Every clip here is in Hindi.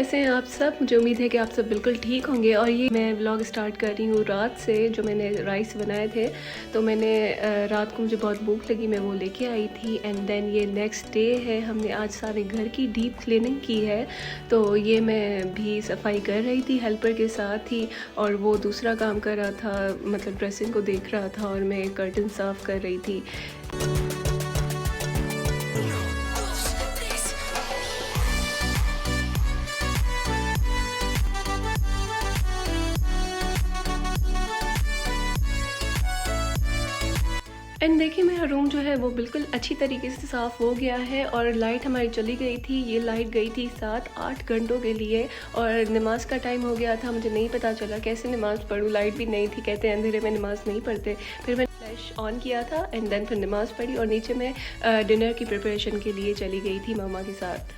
कैसे हैं आप सब? मुझे उम्मीद है कि आप सब बिल्कुल ठीक होंगे। और ये मैं व्लॉग स्टार्ट कर रही हूँ रात से, जो मैंने राइस बनाए थे। तो मैंने रात को मुझे बहुत भूख लगी, मैं वो लेके आई थी। एंड देन ये नेक्स्ट डे है, हमने आज सारे घर की डीप क्लीनिंग की है। तो ये मैं भी सफाई कर रही थी हेल्पर के साथ ही, और वो दूसरा काम कर रहा था, मतलब ड्रेसिंग को देख रहा था, और मैं कर्टन साफ़ कर रही थी। एंड देखिए, मेरा रूम जो है वो बिल्कुल अच्छी तरीके से साफ़ हो गया है। और लाइट हमारी चली गई थी, ये लाइट गई थी 7-8 घंटों के लिए, और नमाज का टाइम हो गया था। मुझे नहीं पता चला कैसे नमाज़ पढ़ूँ, लाइट भी नहीं थी। कहते हैं अंधेरे में नमाज़ नहीं पढ़ते। फिर मैंने फ्लैश ऑन किया था एंड देन फिर नमाज़ पढ़ी, और नीचे मैं डिनर की प्रिपरेशन के लिए चली गई थी मामा के साथ।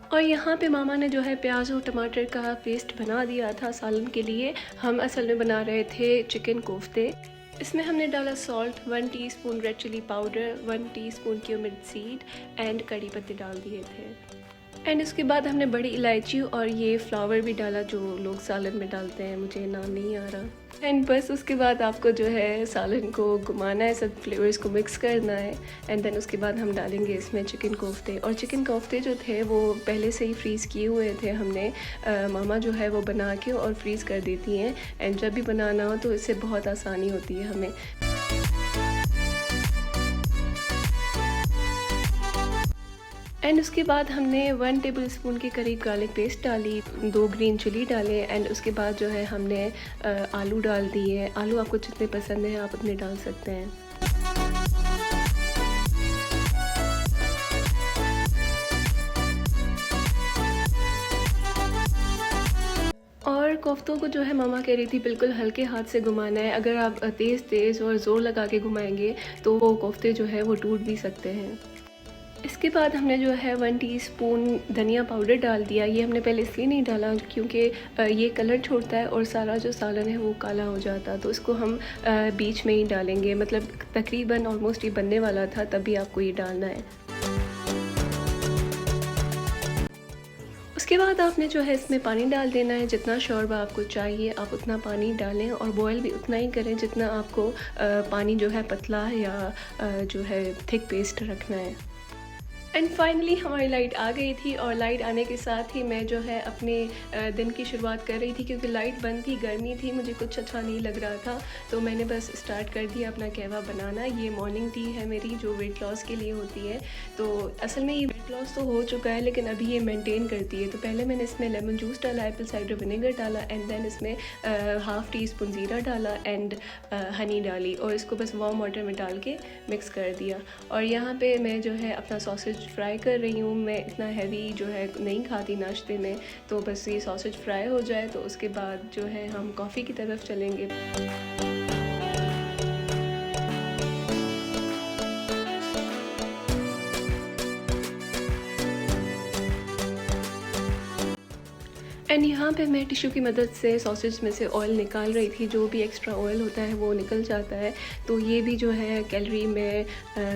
और यहाँ पे मामा ने जो है प्याज और टमाटर का पेस्ट बना दिया था सालन के लिए। हम असल में बना रहे थे चिकन कोफ्ते। इसमें हमने डाला salt, 1 teaspoon red chilli powder, 1 teaspoon cumin seed and कड़ी पत्ते डाल दिए थे। एंड उसके बाद हमने बड़ी इलायची और ये फ्लावर भी डाला, जो लोग सालन में डालते हैं, मुझे नाम नहीं आ रहा। एंड बस उसके बाद आपको जो है सालन को घुमाना है, सब फ्लेवर्स को मिक्स करना है। एंड देन उसके बाद हम डालेंगे इसमें चिकन कोफ्ते। और चिकन कोफ्ते जो थे वो पहले से ही फ्रीज़ किए हुए थे हमने। मामा जो है वो बना के और फ्रीज़ कर देती हैं। एंड जब भी बनाना हो तो इससे बहुत आसानी होती है हमें। एंड उसके बाद हमने 1 टेबलस्पून के करीब गार्लिक पेस्ट डाली, 2 ग्रीन चिली डाले। एंड उसके बाद जो है हमने आलू डाल दिए। आलू आपको जितने पसंद हैं आप उतने डाल सकते हैं। और कोफ्तों को जो है मामा कह रही थी बिल्कुल हल्के हाथ से घुमाना है। अगर आप तेज़ और ज़ोर लगा के घुमाएंगे तो वो कोफ्ते जो है वो टूट भी सकते हैं। इसके बाद हमने जो है 1 टीस्पून धनिया पाउडर डाल दिया। ये हमने पहले इसलिए नहीं डाला क्योंकि ये कलर छोड़ता है और सारा जो सालन है वो काला हो जाता। तो इसको हम बीच में ही डालेंगे, मतलब तकरीबन ऑलमोस्ट ये बनने वाला था तभी आपको ये डालना है। उसके बाद आपने जो है इसमें पानी डाल देना है। जितना शोरबा आपको चाहिए आप उतना पानी डालें, और बॉयल भी उतना ही करें जितना आपको पानी जो है पतला या जो है थिक पेस्ट रखना है। एंड फाइनली हमारी लाइट आ गई थी, और लाइट आने के साथ ही मैं जो है अपने दिन की शुरुआत कर रही थी। क्योंकि लाइट बंद थी, गर्मी थी, मुझे कुछ अच्छा नहीं लग रहा था, तो मैंने बस स्टार्ट कर दिया अपना कहवा बनाना। ये मॉर्निंग टी है मेरी, जो वेट लॉस के लिए होती है। तो असल में ये वेट लॉस तो हो चुका है, लेकिन अभी ये मेंटेन करती है। तो पहले मैंने इसमें लेमन जूस डाला, एप्पल साइडर विनेगर डाला, एंड देन इसमें हाफ़ टी स्पून ज़ीरा डाला एंड हनी डाली, और इसको बस वार्म वाटर में डाल के मिक्स कर दिया। और यहाँ पे मैं जो है अपना सॉसेज फ्राई कर रही हूँ। मैं इतना हैवी जो है नहीं खाती नाश्ते में, तो बस ये सॉसेज फ्राई हो जाए तो उसके बाद जो है हम कॉफ़ी की तरफ चलेंगे। एंड यहाँ पे मैं टिश्यू की मदद से सॉसेज में से ऑयल निकाल रही थी। जो भी एक्स्ट्रा ऑयल होता है वो निकल जाता है, तो ये भी जो है कैलोरी में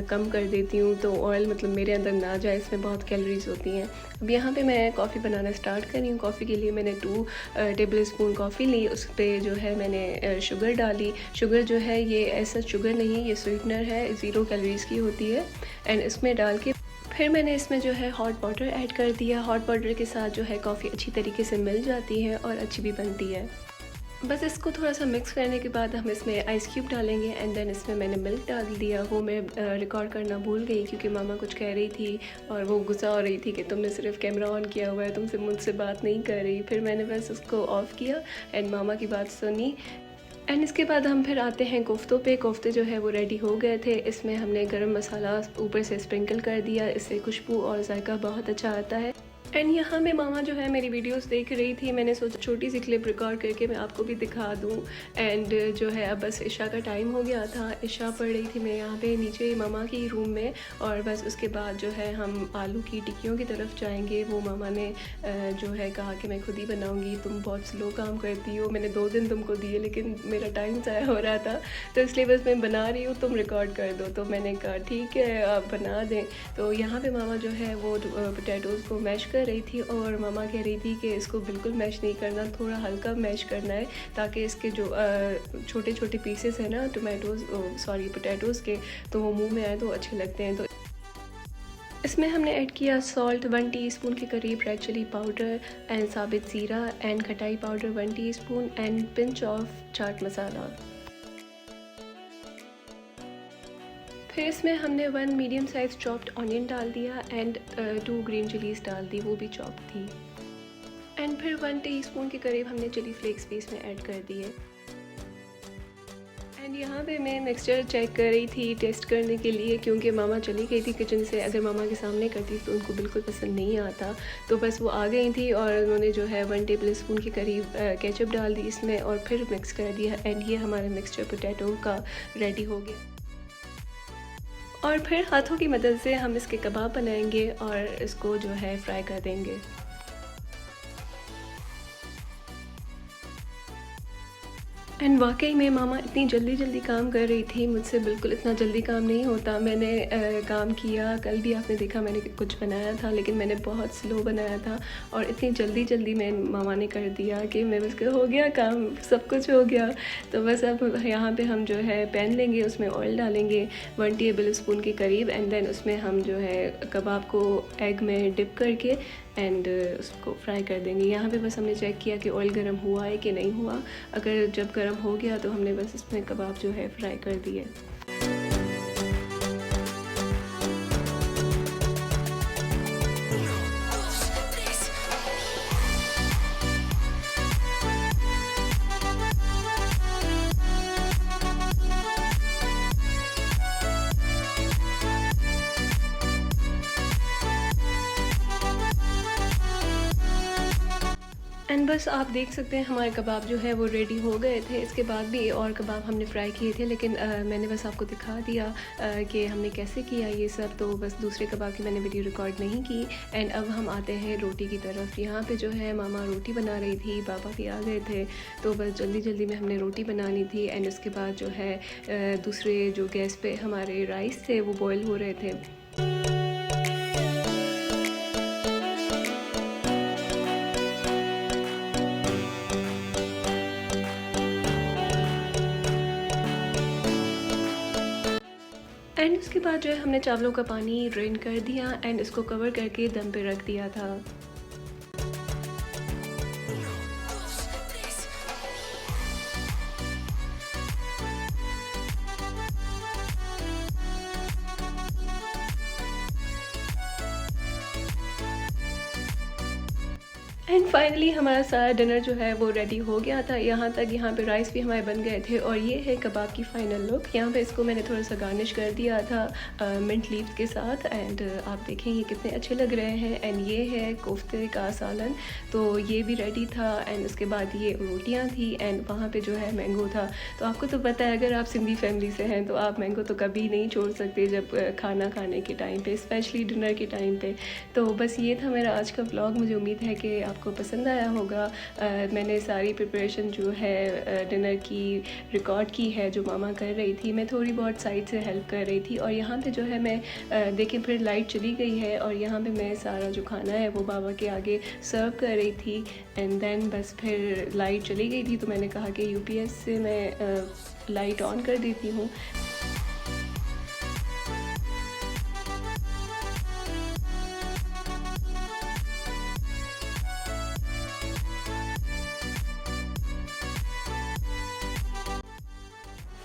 कम कर देती हूँ। तो ऑयल मतलब मेरे अंदर ना जाए, इसमें बहुत कैलोरीज होती हैं। अब यहाँ पे मैं कॉफ़ी बनाना स्टार्ट कर रही हूँ। कॉफ़ी के लिए मैंने 2 टेबलस्पून कॉफ़ी ली, उस पर जो है मैंने शुगर डाली। शुगर जो है ये ऐसा शुगर नहीं, ये स्वीटनर है, 0 कैलोरीज़ की होती है। एंड इसमें डाल के फिर मैंने इसमें जो है हॉट वाटर ऐड कर दिया। हॉट वाटर के साथ जो है कॉफ़ी अच्छी तरीके से मिल जाती है और अच्छी भी बनती है। बस इसको थोड़ा सा मिक्स करने के बाद हम इसमें आइस क्यूब डालेंगे, एंड देन इसमें मैंने मिल्क डाल दिया। वो मैं रिकॉर्ड करना भूल गई क्योंकि मामा कुछ कह रही थी और वो गुस्सा हो रही थी कि तुमने सिर्फ कैमरा ऑन किया हुआ है, तुमसे मुझसे बात नहीं कर रही। फिर मैंने बस उसको ऑफ़ किया एंड मामा की बात सुनी। एंड इसके बाद हम फिर आते हैं कोफ्तों पे। कोफ्ते जो है वो रेडी हो गए थे। इसमें हमने गरम मसाला ऊपर से स्प्रिंकल कर दिया, इससे खुशबू और जायका बहुत अच्छा आता है। एंड यहाँ पे मामा जो है मेरी वीडियोस देख रही थी। मैंने सोचा छोटी सी क्लिप रिकॉर्ड करके मैं आपको भी दिखा दूँ। एंड जो है अब बस इशा का टाइम हो गया था, इशा पढ़ रही थी मैं यहाँ पे नीचे मामा की रूम में। और बस उसके बाद जो है हम आलू की टिक्कियों की तरफ जाएंगे। वो मामा ने जो है कहा कि मैं खुद ही बनाऊँगी, तुम बहुत स्लो काम करती हो, मैंने 2 दिन तुमको दिए लेकिन मेरा टाइम ज़ाया हो रहा था, तो इसलिए बस मैं बना रही हूँ, तुम रिकॉर्ड कर दो। तो मैंने कहा ठीक है आप बना दें। तो यहाँ पर मामा जो है वो पोटैटोज़ को मैश कर रही थी और मामा कह रही थी कि इसको बिल्कुल मैश नहीं करना, थोड़ा हल्का मैश करना है ताकि इसके जो छोटे छोटे पीसेस हैं ना पोटैटोज़ के, तो वो मुंह में आए तो अच्छे लगते हैं। तो इसमें हमने ऐड किया सॉल्ट 1 टीस्पून के करीब, रेड चिली पाउडर एंड साबित ज़ीरा एंड खटाई powder 1 teaspoon and pinch of chaat masala. फिर इसमें हमने 1 मीडियम साइज़ चॉप्ड ऑनियन डाल दिया एंड 2 ग्रीन चिलीज़ डाल दी, वो भी चॉप थी। एंड फिर 1 टीस्पून के करीब हमने चिली फ्लेक्स भी इसमें ऐड कर दिए। एंड यहाँ पे मैं मिक्सचर चेक कर रही थी टेस्ट करने के लिए, क्योंकि मामा चली गई थी किचन से। अगर मामा के सामने करती तो उनको बिल्कुल पसंद नहीं आता, तो बस वो आ गई थी और उन्होंने जो है 1 टेबल स्पून के करीब केचप डाल दी इसमें और फिर मिक्स कर दिया। एंड ये हमारा मिक्सचर पोटैटो का रेडी हो गया। और फिर हाथों की मदद से हम इसके कबाब बनाएंगे और इसको जो है फ्राई कर देंगे। एंड वाकई में मामा इतनी जल्दी जल्दी काम कर रही थी, मुझसे बिल्कुल इतना जल्दी काम नहीं होता। मैंने काम किया, कल भी आपने देखा मैंने कुछ बनाया था, लेकिन मैंने बहुत स्लो बनाया था और इतनी जल्दी जल्दी मैं मामा ने कर दिया कि मैं बस हो गया काम, सब कुछ हो गया। तो बस अब यहाँ पे हम जो है पैन लेंगे, उसमें ऑयल डालेंगे 1 टेबल स्पून के करीब एंड देन उसमें हम जो है कबाब को एग में डिप करके एंड उसको फ्राई कर देंगे। यहाँ पे बस हमने चेक किया कि ऑयल गर्म हुआ है कि नहीं हुआ। अगर जब गर्म हो गया तो हमने बस इसमें कबाब जो है फ्राई कर दिए। एंड बस आप देख सकते हैं हमारे कबाब जो है वो रेडी हो गए थे। इसके बाद भी और कबाब हमने फ्राई किए थे, लेकिन मैंने बस आपको दिखा दिया कि हमने कैसे किया ये सब। तो बस दूसरे कबाब की मैंने वीडियो रिकॉर्ड नहीं की। एंड अब हम आते हैं रोटी की तरफ। यहाँ पे जो है मामा रोटी बना रही थी, पापा भी आ गए थे, तो बस जल्दी जल्दी में हमने रोटी बनानी थी। एंड उसके बाद जो है दूसरे जो गैस पे हमारे राइस थे वो बॉयल हो रहे थे। एंड उसके बाद जो है हमने चावलों का पानी ड्रेन कर दिया एंड इसको कवर करके दम पे रख दिया था। एंड फाइनली हमारा सारा डिनर जो है वो रेडी हो गया था। यहाँ पे राइस भी हमारे बन गए थे और ये है कबाब की फ़ाइनल लुक। यहाँ पे इसको मैंने थोड़ा सा गार्निश कर दिया था मिंट लीव्स के साथ। एंड आप देखें ये कितने अच्छे लग रहे हैं। एंड ये है कोफ्ते का सालन, तो ये भी रेडी था। एंड उसके बाद ये रोटियाँ थी एंड वहाँ पे जो है मैंगो था। तो आपको तो पता है अगर आप सिंधी फैमिली से हैं तो आप मैंगो तो कभी नहीं छोड़ सकते जब खाना खाने के टाइम पे, स्पेशली डिनर के टाइम पे। तो बस ये था मेरा आज का व्लॉग। मुझे उम्मीद है कि आपको पसंद आया होगा। मैंने सारी प्रिपरेशन जो है डिनर की रिकॉर्ड की है जो मामा कर रही थी। मैं थोड़ी बहुत साइड से हेल्प कर रही थी। और यहाँ पे जो है मैं देखें फिर लाइट चली गई है और यहाँ पे मैं सारा जो खाना है वो बाबा के आगे सर्व कर रही थी। एंड देन बस फिर लाइट चली गई थी तो मैंने कहा कि यूपीएस से मैं लाइट ऑन कर देती हूँ।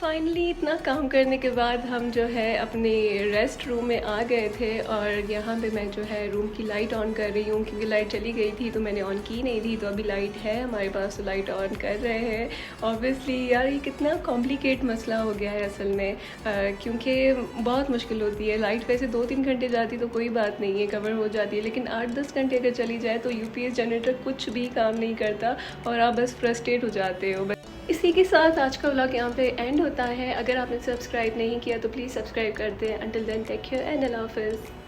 फाइनली इतना काम करने के बाद हम जो है अपने रेस्ट रूम में आ गए थे और यहाँ पे मैं जो है रूम की लाइट ऑन कर रही हूँ क्योंकि लाइट चली गई थी तो मैंने ऑन की नहीं थी। तो अभी लाइट है हमारे पास तो लाइट ऑन कर रहे हैं। ऑब्वियसली यार ये कितना कॉम्प्लिकेट मसला हो गया है असल में, क्योंकि बहुत मुश्किल होती है। लाइट वैसे 2-3 घंटे जाती तो कोई बात नहीं है, कवर हो जाती है, लेकिन 8-10 घंटे अगर चली जाए तो यूपीएस जनरेटर कुछ भी काम नहीं करता और आप बस फ्रस्ट्रेट हो जाते हो। इसी के साथ आज का व्लॉग यहाँ पे एंड होता है। अगर आपने सब्सक्राइब नहीं किया तो प्लीज़ सब्सक्राइब कर दें। Until then take care and अल्लाह हाफिज़।